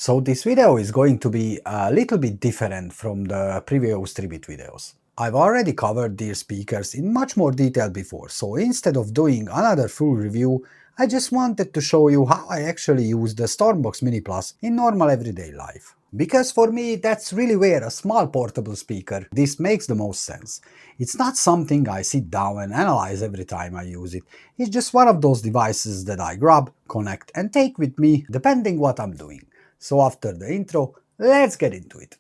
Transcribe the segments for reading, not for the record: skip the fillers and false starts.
So this video is going to be a little bit different from the previous TRIBIT videos. I've already covered these speakers in much more detail before, so instead of doing another full review, I just wanted to show you how I actually use the StormBox Mini Plus in normal everyday life. Because for me, that's really where a small portable speaker, this makes the most sense. It's not something I sit down and analyze every time I use it. It's just one of those devices that I grab, connect and take with me depending what I'm doing. So after the intro, let's get into it.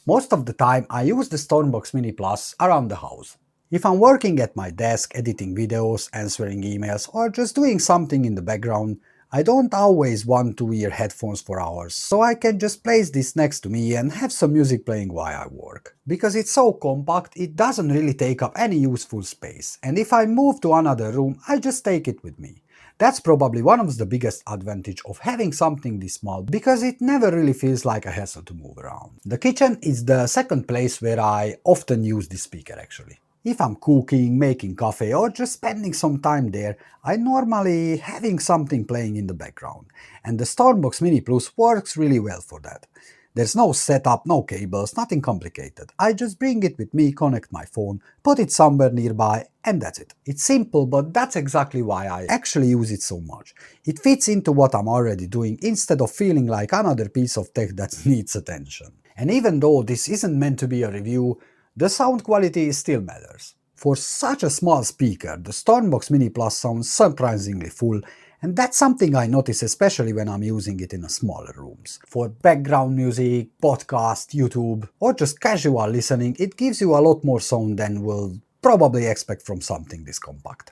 Most of the time I use the StormBox Mini Plus around the house. If I'm working at my desk editing videos, answering emails or just doing something in the background, I don't always want to wear headphones for hours, so I can just place this next to me and have some music playing while I work. Because it's so compact, it doesn't really take up any useful space, and if I move to another room, I just take it with me. That's probably one of the biggest advantages of having something this small, because it never really feels like a hassle to move around. The kitchen is the second place where I often use this speaker actually. If I'm cooking, making coffee or just spending some time there, I normally having something playing in the background, and the StormBox Mini Plus works really well for that. There's no setup, no cables, nothing complicated. I just bring it with me, connect my phone, put it somewhere nearby, and that's it. It's simple, but that's exactly why I actually use it so much. It fits into what I'm already doing instead of feeling like another piece of tech that needs attention. And even though this isn't meant to be a review, the sound quality still matters. For such a small speaker, the StormBox Mini Plus sounds surprisingly full, and that's something I notice especially when I'm using it in smaller rooms. For background music, podcast, YouTube, or just casual listening, it gives you a lot more sound than we'll probably expect from something this compact.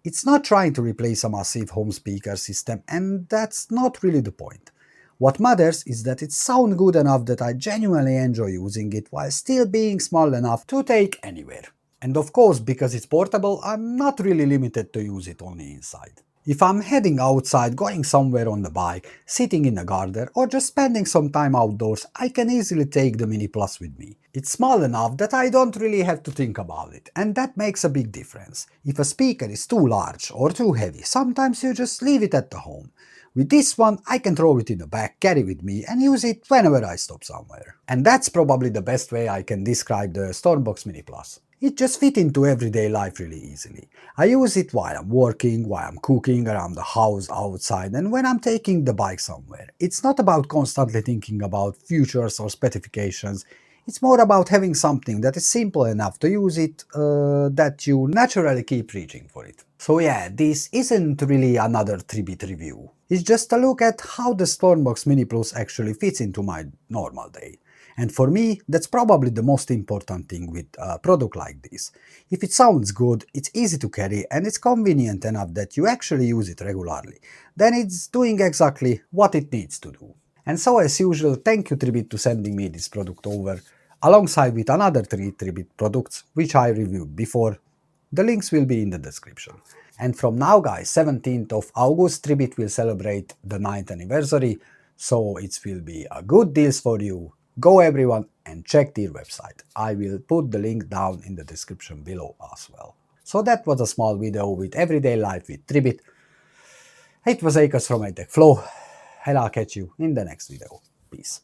It's not trying to replace a massive home speaker system, and that's not really the point. What matters is that it sounds good enough that I genuinely enjoy using it while still being small enough to take anywhere. And of course, because it's portable, I'm not really limited to use it only inside. If I'm heading outside, going somewhere on the bike, sitting in a garden or just spending some time outdoors, I can easily take the Mini Plus with me. It's small enough that I don't really have to think about it, and that makes a big difference. If a speaker is too large or too heavy, sometimes you just leave it at the home. With this one, I can throw it in the bag, carry with me and use it whenever I stop somewhere. And that's probably the best way I can describe the StormBox Mini Plus. It just fits into everyday life really easily. I use it while I'm working, while I'm cooking, around the house, outside, and when I'm taking the bike somewhere. It's not about constantly thinking about features or specifications. It's more about having something that is simple enough to use it, that you naturally keep reaching for it. So yeah, this isn't really another TRIBIT review. It's just a look at how the StormBox Mini Plus actually fits into my normal day. And for me, that's probably the most important thing with a product like this. If it sounds good, it's easy to carry and it's convenient enough that you actually use it regularly, then it's doing exactly what it needs to do. And so as usual, thank you TRIBIT to sending me this product over, alongside with another 3 TRIBIT products which I reviewed before. The links will be in the description. And from now guys, 17th of August, TRIBIT will celebrate the 9th anniversary, so it will be a good deals for you. Go everyone and check their website. I will put the link down in the description below as well. So that was a small video with everyday life with TRIBIT. It was Akers from iTech Flow, and I'll catch you in the next video. Peace.